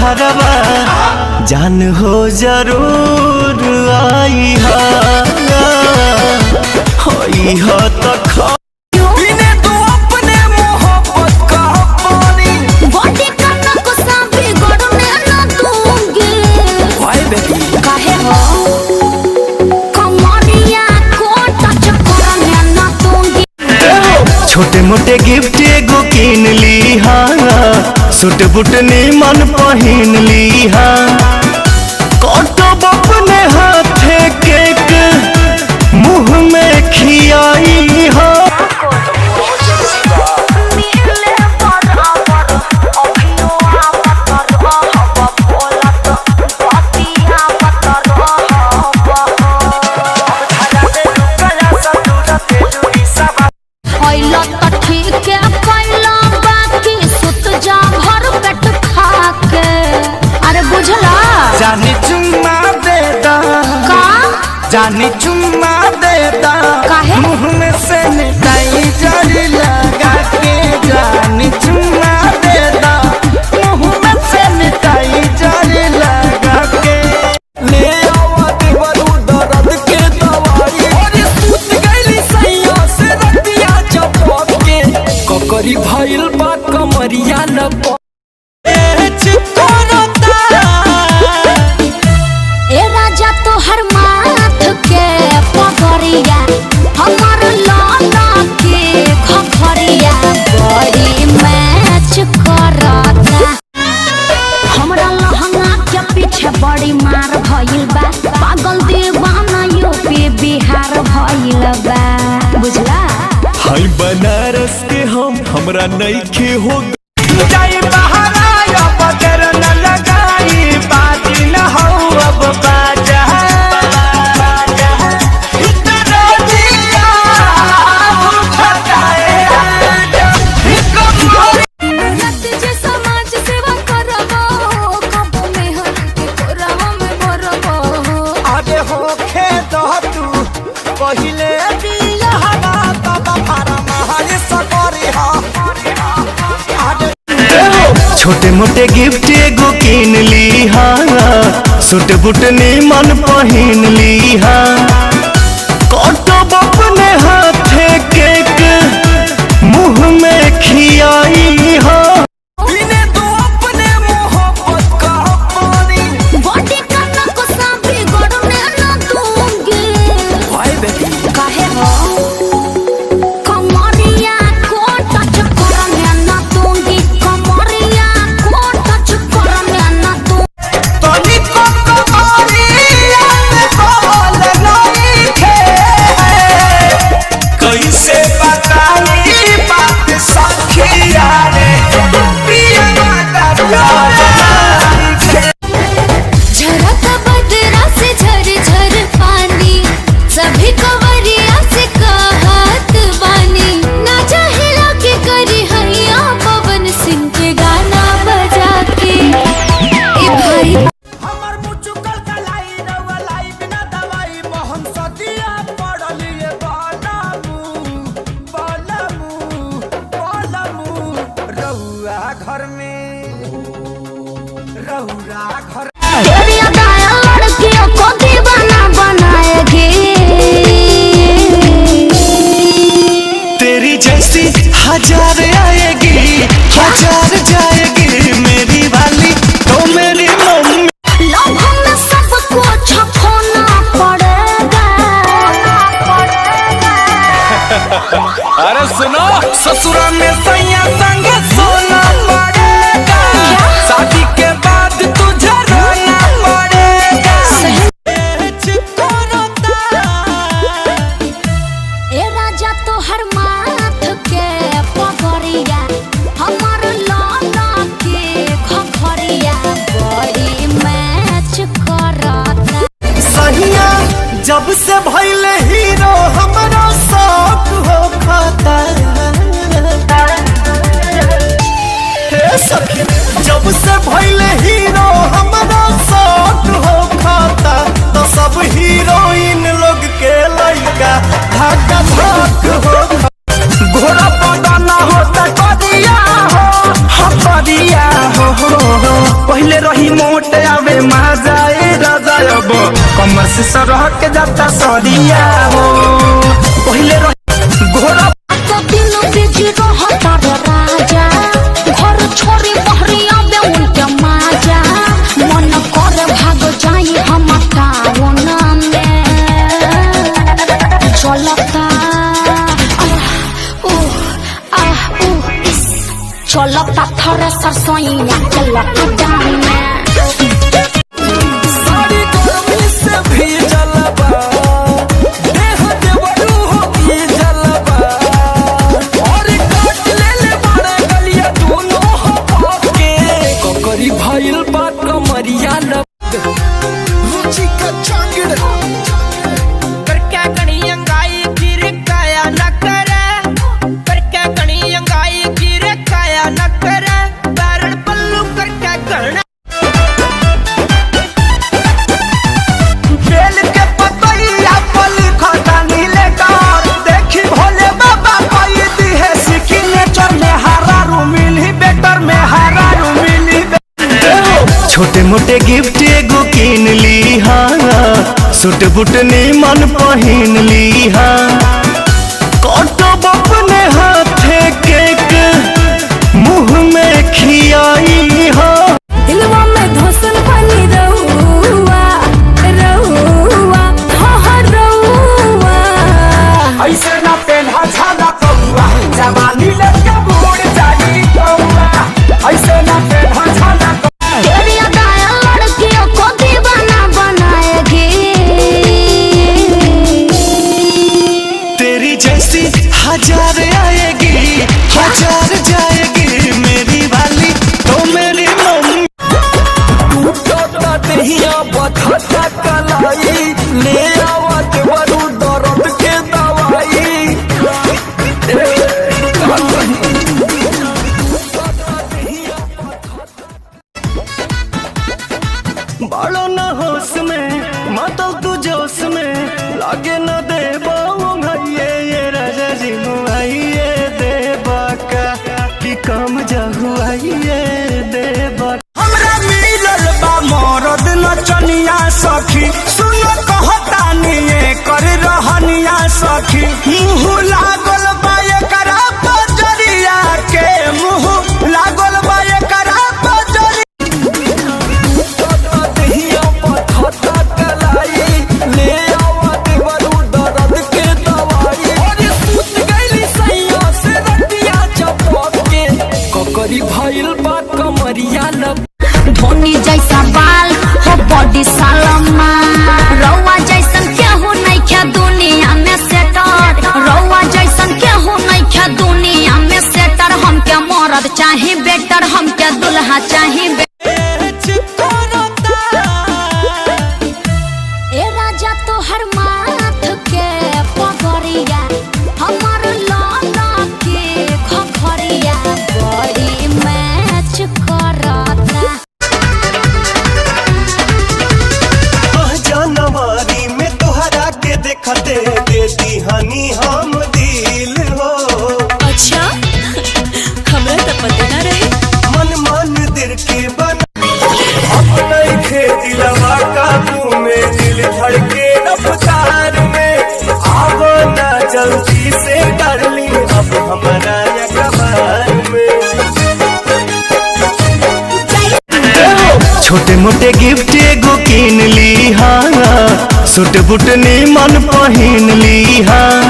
घरवा जान हो जरूर आई हो तो छोटे मोटे गिफ्ट एगो किन ली हाँ सूट बूट मन पहन ली हाँ कटब अपने हाथे केक मुँह में खियाई हाँ जानी चुम्मा देता मुँह में से मिठाई जड़ी लगा के जानी चुम्मा देता मुँह में से मिठाई जड़ी लगा के ले आवत बरू दर्द के दवाई और सूत गईली सैया से रतिया चपक के ककरी भइल बा कमरिया लप हमार लाला के घघरिया बड़ी मैच करता हमरा लहंगा के पीछे बड़ी मार भइल बा पागल दीवाना यूपी बिहार भइल बा बुझला हाय बनारस के हमरा नइखे हो जाई बहारा बदर न लगाई बाजी न हो अब बाजा छोटे मोटे गिफ्ट एगो किन ली हाँ सूट बूट मन पहन ली हाँ कटब अपने हाथे केक मुँह में खियाई हाँ घर में रहुरा घर लड़कियों को दीवाना बनाएगी तेरी जैसी हजार आएगी हजार जाएगी मेरी वाली तो मेरी मम्मी लोगों में सबको छपोना पड़ेगा अरे सुनो ससुरा में सैया संग सोना पड़ेगा शादी के बाद तुझे रोना पड़ेगा ए राजा तो हर माथ के पगड़िया हमार लाला के घघरिया बड़ी मैच करता सहिया जब से भइले हीरो हमरा शौक हो खाता जब से भइले हीरो हमरा शौक हो खाता तो सब हीरोइन लोग के लइका धक्का धक हो घोड़ा पौधा ना होता करिया हो पहिले रही से सरह के जाता सरिया हो पहले घोड़ा तो दिनो बिजी रहता रे राजा घर छोड़ी बहरिया बे उनके माजा मन करे भाग जाई हम टाउन में चलता चलता थरे सरसोईया के लॉकडाउन में सारी गर्मी से भी जलबा देह देवरू हो भी जलबा और काट ले बड़े गलिया दोनों हो के कोकरी भइल बा कमरिया लब रुचि का चांगड़ कर क्या कणी अंगाई फिर काया न करे कर क्या कणी अंगाई फिर काया न करे कारण पल्लू कर क्या करना बेल के पतैया पल खटा नीले कार देखी भोले बाबा कोई दी है सिग्नेचर में हरा रूमिल ही बेटर में हरा रूमिल ही छोटे मोटे गिफ्ट एगो किन ली हाँ सूट बूट मन पहन ली हाँ कटब अपने हाथे केक मुंह में खियाई हाँ दिलवा में धोसन पानी रहुआ रहुआ हाँ रहुआ ऐसे ना पेन्हा झाला कौआ जवानी लड़का बूढ़ जाई कौआ ऐसे ना पेन्हा झाला तेरी अदाया लड़कियों को दीवाना बनाएगी तेरी जैसी हजार आएगी हजार जाएगी मेरी वाली तो मेरी मम्मी टूटा दहिया बधाता कलाई ले आवत वरु दर्द के दवाई बालो न होश में मातल तू जोश में लागे न दे ये राजा जी मुआइए देवा का कि कम जहुआइए देवा हमरा मिलल बा मरद नचनिया सखी सुन कहतानी कर रहनिया सखी मुँह लागल बा एकरा बजरिया के मुँह लागल बा एकरा भइल बा कमरिया लब धोनी जैसा बाल हो बॉडी सालमा रौआ जैसन केहू नहीं क्या दुनिया में सेटर रौआ जैसन केहू नहीं क्या दुनिया में सेटर हम क्या मरद चाहे बेटर हम क्या दुल्हा चाहे ए राजा तो हर माथ के पगड़िया हमर लाला के घघरिया बड़ी मैच करता जनवरी में तोहरा के देखते देती हनी हम दिल हो अच्छा हमरा तो पता ना रहे मन मंदिर के बन अपने खेती लगा काबू में दिल धड़के रफ्तार में आवो ना जल्दी से डार्लिंग अब हमारा कबार में छोटे मोटे गिफ्ट एगो किन ली हाँ सूट बूट मन पहन ली हाँ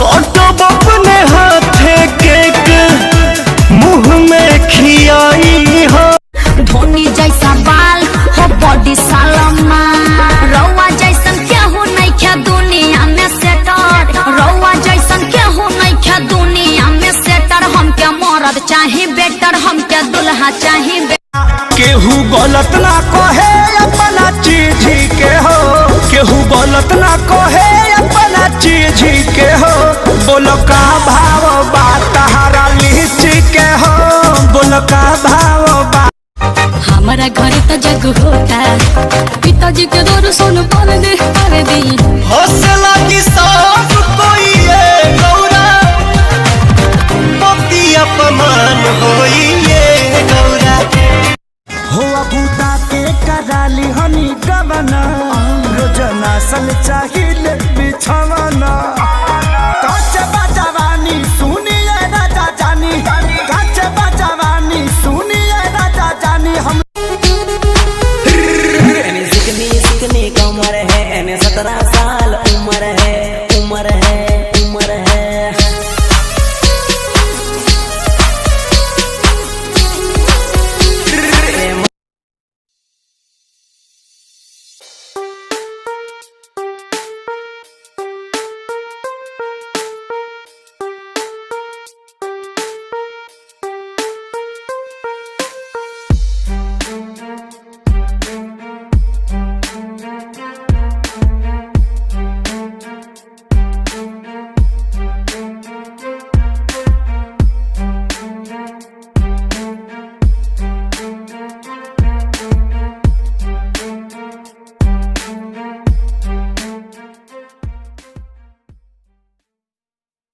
कटब अपने हाथे केक मुंह में खियाई हाँ धोनी जैसा बाल हो बॉडी सालमा रौआ जैसन केहू नहीं क्या दुनिया में सेटर रौआ जैसन केहू नहीं क्या दुनिया में सेटर हम क्या मरद चाहे बेटर हम क्या दुल्हा चाहे केहू गलत ना कहे अपना चीज के हो केहू गलत ना कहे अपना चीज के हो बोलो का भाव बा तहारा लीची के हो बोलो का भाव बा हमारा घर तो जग होता पिताजी के दौर सोन पर दे हौसला की सब कोई